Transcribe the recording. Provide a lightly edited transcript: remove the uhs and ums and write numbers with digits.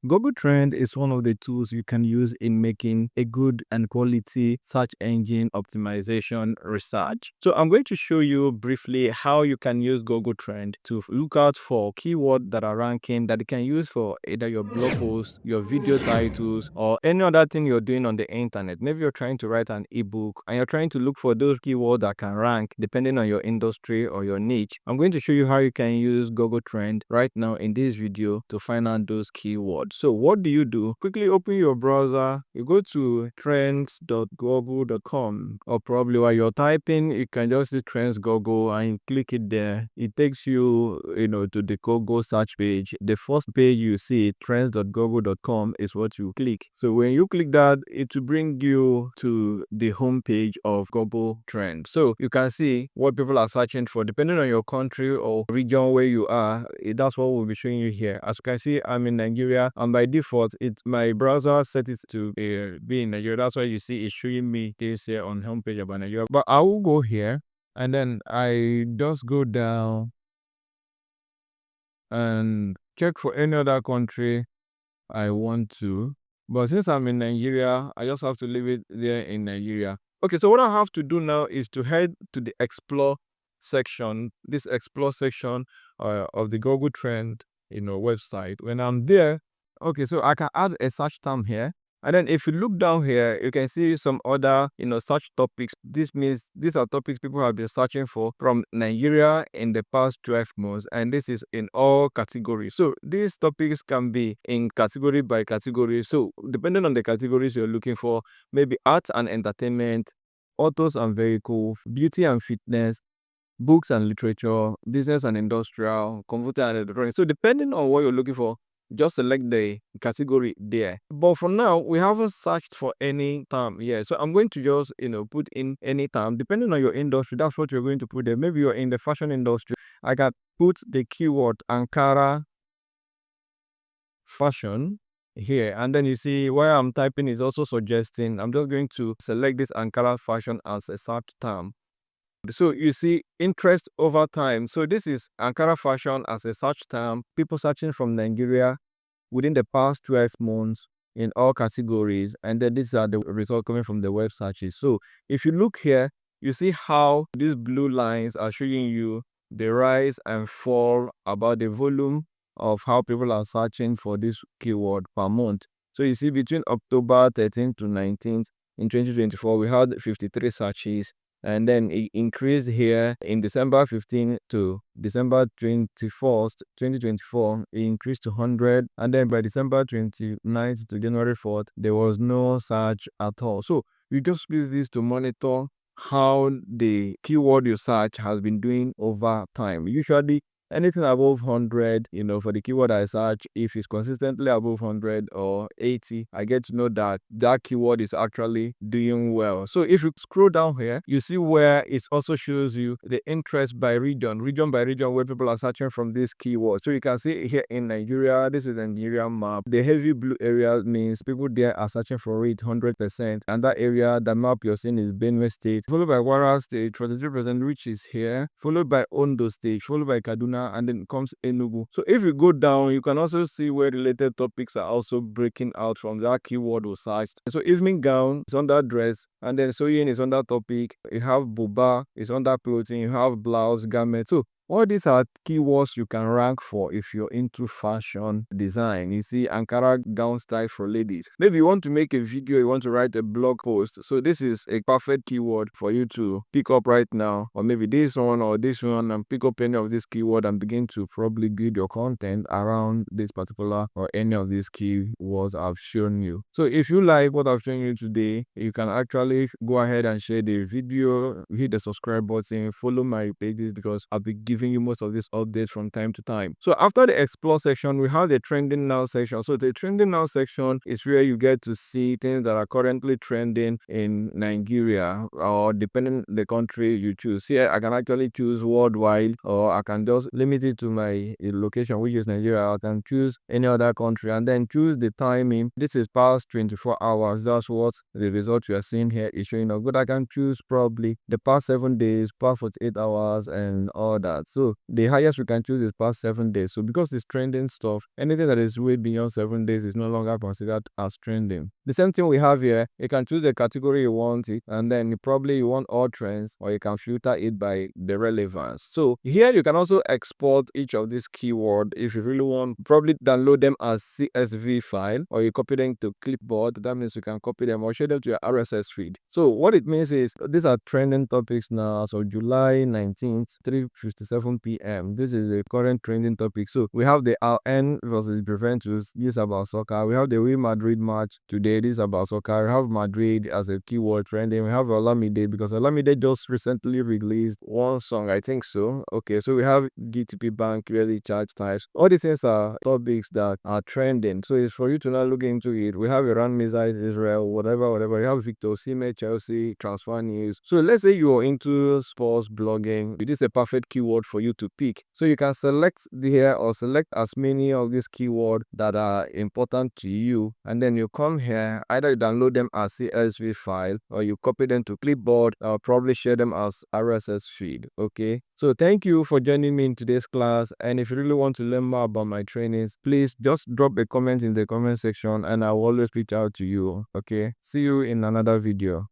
Google Trend is one of the tools you can use in making a good and quality search engine optimization research. So I'm going to show you briefly how you can use Google Trend to look out for keywords that are ranking that you can use for either your blog posts, your video titles, or any other thing you're doing on the internet. Maybe you're trying to write an ebook and you're trying to look for those keywords that can rank depending on your industry or your niche. I'm going to show you how you can use Google Trend right now in this video to find out those keywords. So what do? Quickly open your browser, you go to trends.google.com, or probably while you're typing, you can just see Trends Google and you click it there. It takes you, to the Google search page. The first page you see, trends.google.com, is what you click. So when you click that, it will bring you to the home page of Google Trends. So you can see what people are searching for depending on your country or region where you are. That's what we'll be showing you here. As you can see, I'm in Nigeria, and by default, my browser set it to be in Nigeria. That's why you see it's showing me this here on homepage about Nigeria. But I will go here and then I just go down and check for any other country I want to. But since I'm in Nigeria, I just have to leave it there in Nigeria. Okay, so what I have to do now is to head to the Explore section, this Explore section of the Google Trend, website. When I'm there, okay, so I can add a search term here. And then if you look down here, you can see some other, search topics. This means these are topics people have been searching for from Nigeria in the past 12 months. And this is in all categories. So these topics can be in category by category. So depending on the categories you're looking for, maybe art and entertainment, autos and vehicles, beauty and fitness, books and literature, business and industrial, computer and electronics. So depending on what you're looking for, just select the category there. But for now, we haven't searched for any term here. So I'm going to just, put in any term. Depending on your industry, that's what you're going to put there. Maybe you're in the fashion industry. I can put the keyword Ankara fashion here, and then you see where I'm typing is also suggesting. I'm just going to select this Ankara fashion as a search term. So you see interest over time. So this is Ankara fashion as a search term. People searching from Nigeria within the past 12 months in all categories. And then these are the results coming from the web searches. So if you look here, you see how these blue lines are showing you the rise and fall about the volume of how people are searching for this keyword per month. So you see between October 13th to 19th in 2024, we had 53 searches. And then it increased here in December 15th to December 21st, 2024, it increased to 100. And then by December 29th to January 4th, there was no search at all. So you just use this to monitor how the keyword you search has been doing over time. Usually anything above 100, for the keyword I search, if it's consistently above 100 or 80, I get to know that that keyword is actually doing well. So if you scroll down here, you see where it also shows you the interest by region by region, where people are searching from this keyword. So you can see here in Nigeria, this is the Nigerian map. The heavy blue area means people there are searching for it 100%. And that area, the map you're seeing is Benue State, followed by Kwara State, 43%, which is here, followed by Ondo State, followed by Kaduna, and then comes Enugu. So if you go down, you can also see where related topics are also breaking out from that keyword we searched. So evening gown is under dress, and then sewing is under topic. You have buba is under clothing. You have blouse, garment. So all these are keywords you can rank for if you're into fashion design. You see Ankara gown style for ladies. Maybe you want to make a video, you want to write a blog post. So this is a perfect keyword for you to pick up right now. Or maybe this one or this one, and pick up any of this keyword and begin to probably build your content around this particular or any of these keywords I've shown you. So if you like what I've shown you today, you can actually go ahead and share the video, hit the subscribe button, follow my pages, because I'll be giving you most of these updates from time to time. So after the explore section, we have the trending now section. So the trending now section is where you get to see things that are currently trending in Nigeria, or depending the country you choose. Here I can actually choose worldwide, or I can just limit it to my location, which is Nigeria. I can choose any other country and then choose the timing. This is past 24 hours. That's what the result you are seeing here is showing up. But I can choose probably the past 7 days, past 48 hours, and all that. So the highest we can choose is past 7 days. So because it's trending stuff, anything that is way beyond 7 days is no longer considered as trending. The same thing we have here, you can choose the category you want it, and then you want all trends, or you can filter it by the relevance. So here you can also export each of these keywords if you really want. Probably download them as CSV file, or you copy them to clipboard. That means you can copy them or share them to your RSS feed. So what it means is these are trending topics now. So July 19th, 3:57 p.m. This is the current trending topic. So we have the RN versus Juventus. This is about soccer. We have the Real Madrid match today. This is about soccer. We have Madrid as a keyword trending. We have Olamide because Olamide just recently released one song, I think so. Okay, so we have GTP Bank, really charge types. All these things are topics that are trending. So it's for you to now look into it. We have Iran missiles, Israel, whatever. We have Victor Osimhen, Chelsea, transfer news. So let's say you're into sports blogging. It is a perfect keyword for you to pick. So you can select here or select as many of these keywords that are important to you, and then you come here, either you download them as CSV file or you copy them to clipboard, or probably share them as RSS feed. Okay, so thank you for joining me in today's class, and if you really want to learn more about my trainings, please just drop a comment in the comment section and I will always reach out to you. Okay, see you in another video.